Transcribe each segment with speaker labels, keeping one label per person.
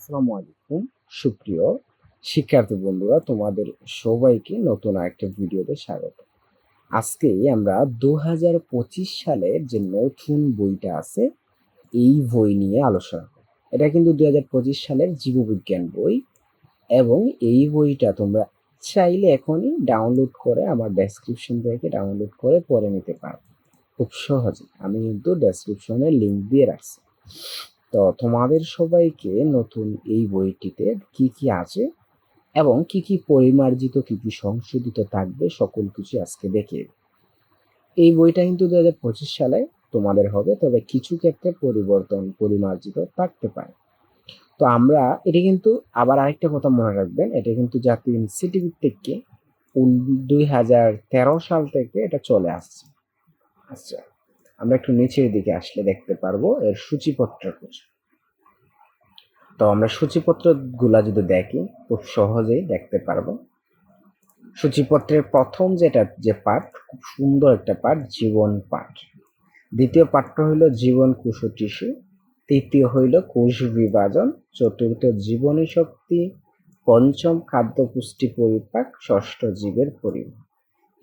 Speaker 1: আসসালামু আলাইকুম সুপ্রিয় শিক্ষার্থী বন্ধুরা, তোমাদের সবাইকে নতুন একটা ভিডিওতে স্বাগত। আজকে আমরা 2025 সালের যে নতুন বইটা আছে এই বই নিয়ে আলোচনা করব। এটা কিন্তু 2025 সালের জীববিজ্ঞান বই এবং এই বইটা তোমরা চাইলে এখনই ডাউনলোড করে আমার ডেসক্রিপশন থেকে ডাউনলোড করে পড়ে নিতে পারো খুব সহজে। আমি কিন্তু ডেসক্রিপশনে লিংক দিয়ে রাখছি। তো তোমাদের সবাইকে নতুন এই বইটিতে কি কি আছে এবং কি কি পরিমার্জিত কি কি সংশোধিত থাকবে সকল কিছু আজকে দেখিয়ে দেব। এই বইটা কিন্তু 2025 সালে তোমাদের হবে, তবে কিছু ক্ষেত্রে পরিমার্জিত থাকতে পারে। তো আমরা এটা কিন্তু আবার আরেকটা কথা মনে রাখবেন, এটা কিন্তু জাতীয় ইনস্টিটিউট থেকে 2013 সাল থেকে এটা চলে আসছে। আচ্ছা, আমরা একটু নিচের দিকে আসলে দেখতে পারবো এর সূচিপত্র কিছু। তো আমরা সূচিপত্র গুলা যদি দেখি খুব সহজেই দেখতে পারবো। সূচিপত্রের প্রথম যে পাঠ, খুব সুন্দর একটা পাঠ, জীবন পাঠ। দ্বিতীয় পাঠটা হইল জীবন কোষ ও টিস্যু। তৃতীয় হইল কোষ বিভাজন। চতুর্থ জীবনী শক্তি। পঞ্চম খাদ্য পুষ্টি পরিপাক। ষষ্ঠ জীবের পরিমাণ।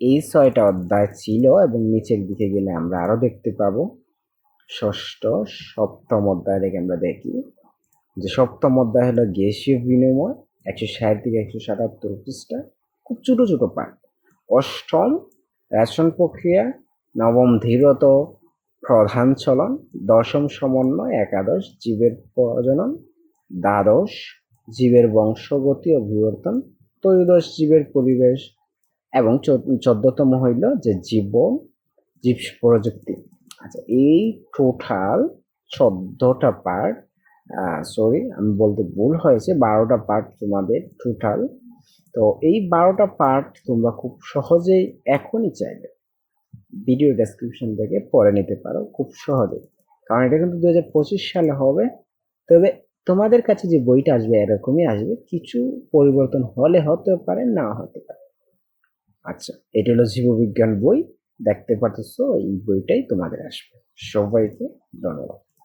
Speaker 1: এই 6টা অধ্যায় ছিল এবং নিচের দিকে গেলে আমরা আরো দেখতে পাবো। ষষ্ঠ সপ্তম অধ্যায় থেকে আমরা দেখি যে সপ্তম অধ্যায় হলো গ্যাসীয় বিনিময়, 160 থেকে 177 পৃষ্ঠা, খুব ছোট ছোট পাঠ। অষ্টম রেশন প্রক্রিয়া। নবম ধীরত প্রধান চলন। দশম সমন্বয়। একাদশ জীবের প্রজনন। দ্বাদশ জীবের বংশগতি ও বিবর্তন। ত্রয়োদশ জীবের পরিবেশ এবং 14তম হইল যে জীব প্রযুক্তি। আচ্ছা, এই টোটাল 14টা পার্ট, সরি আমি বলতে ভুল হয়েছে, 12টা পার্ট তোমাদের টোটাল। তো এই 12টা পার্ট তোমরা খুব সহজেই এখনই চাইলে ভিডিও ডেসক্রিপশন থেকে পড়ে নিতে পারো খুব সহজে, কারণ এটা কিন্তু 2025 সালে হবে। তবে তোমাদের কাছে যে বইটা আসবে এরকমই আসবে, কিছু পরিবর্তন হলে হতে পারে, না হতে পারে। আচ্ছা, এটা হলো জীববিজ্ঞান বই, দেখতে পাচ্ছ এই বইটাই তোমাদের আসবে। সবাইকে ধন্যবাদ।